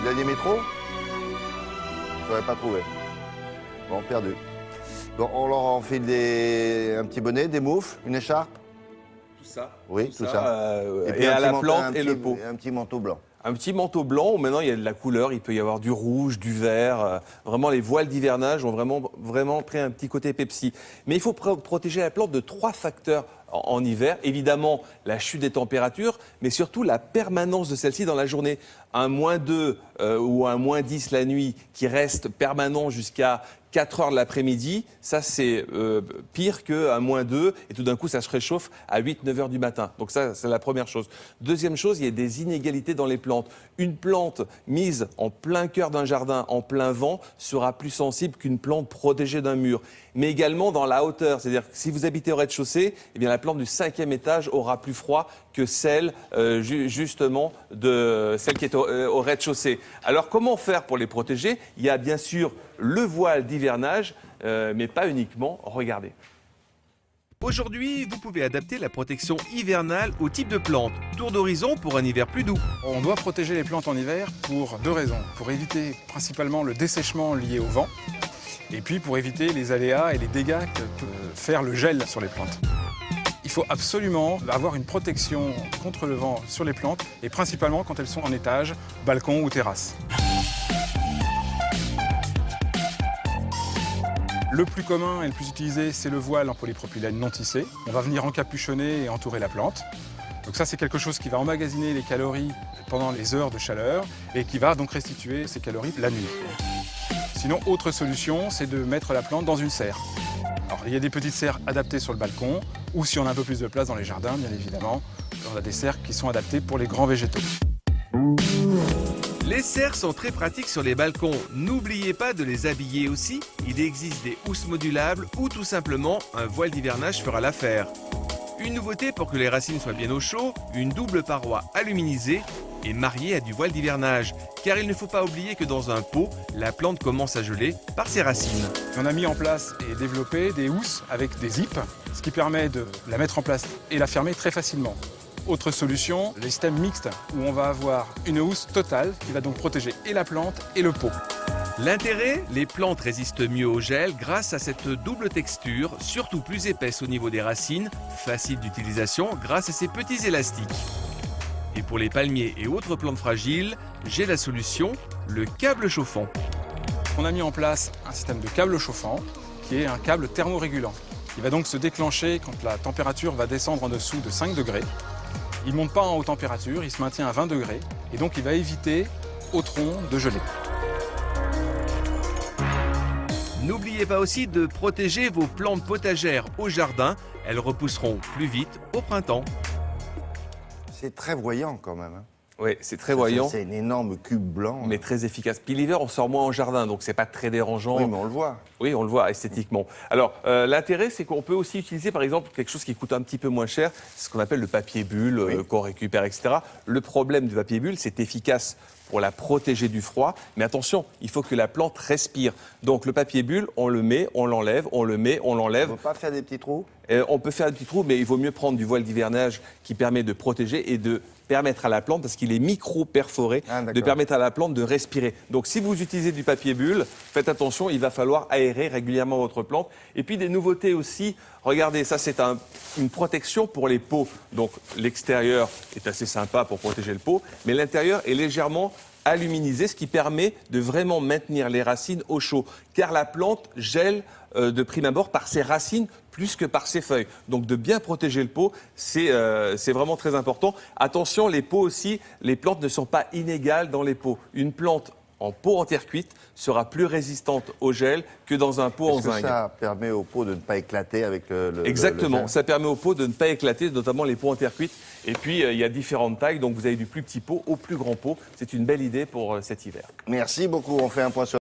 Vous aviez métro? Je n'aurais pas trouvé. Bon, perdu. Bon, on leur enfile un petit bonnet, des moufles, une écharpe? Tout ça. Oui, tout ça. Et à la plante un et le pot. Un petit manteau blanc. Un petit manteau blanc où maintenant il y a de la couleur, il peut y avoir du rouge, du vert. Vraiment, les voiles d'hivernage ont vraiment pris un petit côté Pepsi. Mais il faut protéger la plante de 3 facteurs en hiver. Évidemment, la chute des températures, mais surtout la permanence de celle-ci dans la journée. Un -2 ou un -10 la nuit qui reste permanent jusqu'à 4 heures de l'après-midi, ça c'est pire qu'un -2 et tout d'un coup ça se réchauffe à 8-9 heures du matin. Donc ça c'est la première chose. Deuxième chose, il y a des inégalités dans les plantes. Une plante mise en plein cœur d'un jardin, en plein vent, sera plus sensible qu'une plante protégée d'un mur. Mais également dans la hauteur, c'est-à-dire que si vous habitez au rez-de-chaussée, eh bien la plante du 5e étage aura plus froid que celle justement de celle qui est au rez-de-chaussée. Alors comment faire pour les protéger? Il y a bien sûr le voile d'hivernage, mais pas uniquement. Regardez. Aujourd'hui, vous pouvez adapter la protection hivernale au type de plante. Tour d'horizon pour un hiver plus doux. On doit protéger les plantes en hiver pour 2 raisons. Pour éviter principalement le dessèchement lié au vent et puis pour éviter les aléas et les dégâts que peut faire le gel sur les plantes. Il faut absolument avoir une protection contre le vent sur les plantes et principalement quand elles sont en étage, balcon ou terrasse. Le plus commun et le plus utilisé, c'est le voile en polypropylène non tissé. On va venir encapuchonner et entourer la plante. Donc ça, c'est quelque chose qui va emmagasiner les calories pendant les heures de chaleur et qui va donc restituer ces calories la nuit. Sinon, autre solution, c'est de mettre la plante dans une serre. Alors, il y a des petites serres adaptées sur le balcon ou si on a un peu plus de place dans les jardins, bien évidemment, on a des serres qui sont adaptées pour les grands végétaux. Les serres sont très pratiques sur les balcons. N'oubliez pas de les habiller aussi. Il existe des housses modulables ou tout simplement un voile d'hivernage fera l'affaire. Une nouveauté pour que les racines soient bien au chaud, une double paroi aluminisée est mariée à du voile d'hivernage. Car il ne faut pas oublier que dans un pot, la plante commence à geler par ses racines. On a mis en place et développé des housses avec des zips, ce qui permet de la mettre en place et la fermer très facilement. Autre solution, les systèmes mixtes où on va avoir une housse totale qui va donc protéger et la plante et le pot. L'intérêt, les plantes résistent mieux au gel grâce à cette double texture, surtout plus épaisse au niveau des racines, facile d'utilisation grâce à ces petits élastiques. Et pour les palmiers et autres plantes fragiles, j'ai la solution, le câble chauffant. On a mis en place un système de câble chauffant qui est un câble thermorégulant. Il va donc se déclencher quand la température va descendre en dessous de 5 degrés. Il ne monte pas en haute température, il se maintient à 20 degrés et donc il va éviter au tronc de geler. N'oubliez pas aussi de protéger vos plantes potagères au jardin, elles repousseront plus vite au printemps. C'est très voyant quand même. Hein. Oui, c'est très voyant. C'est un énorme cube blanc. Mais très efficace. Puis l'hiver, on sort moins en jardin, donc c'est pas très dérangeant. Oui, mais on le voit. Oui, on le voit esthétiquement. Alors, l'intérêt, c'est qu'on peut aussi utiliser, par exemple, quelque chose qui coûte un petit peu moins cher, c'est ce qu'on appelle le papier bulle, oui. qu'on récupère, etc. Le problème du papier bulle, c'est efficace pour la protéger du froid. Mais attention, il faut que la plante respire. Donc, le papier bulle, on le met, on l'enlève, on le met, on l'enlève. On ne peut pas faire des petits trous? On peut faire des petits trous, mais il vaut mieux prendre du voile d'hivernage qui permet de protéger et de permettre à la plante, parce qu'il est micro-perforé, de permettre à la plante de respirer. Donc si vous utilisez du papier bulle, faites attention, il va falloir aérer régulièrement votre plante. Et puis des nouveautés aussi, regardez, ça c'est une protection pour les pots. Donc l'extérieur est assez sympa pour protéger le pot, mais l'intérieur est légèrement aluminisé, ce qui permet de vraiment maintenir les racines au chaud. Car la plante gèle de prime abord par ses racines plus que par ses feuilles. Donc de bien protéger le pot, c'est vraiment très important. Attention, les pots aussi, les plantes ne sont pas inégales dans les pots. Une plante en pot en terre cuite sera plus résistante au gel que dans un pot en zinc. Est-ce que ça permet au pot de ne pas éclater avec le Exactement, gel? ça permet au pot de ne pas éclater, notamment les pots en terre cuite. Et puis, il y a différentes tailles, donc vous avez du plus petit pot au plus grand pot. C'est une belle idée pour cet hiver. Merci beaucoup, on fait un point sur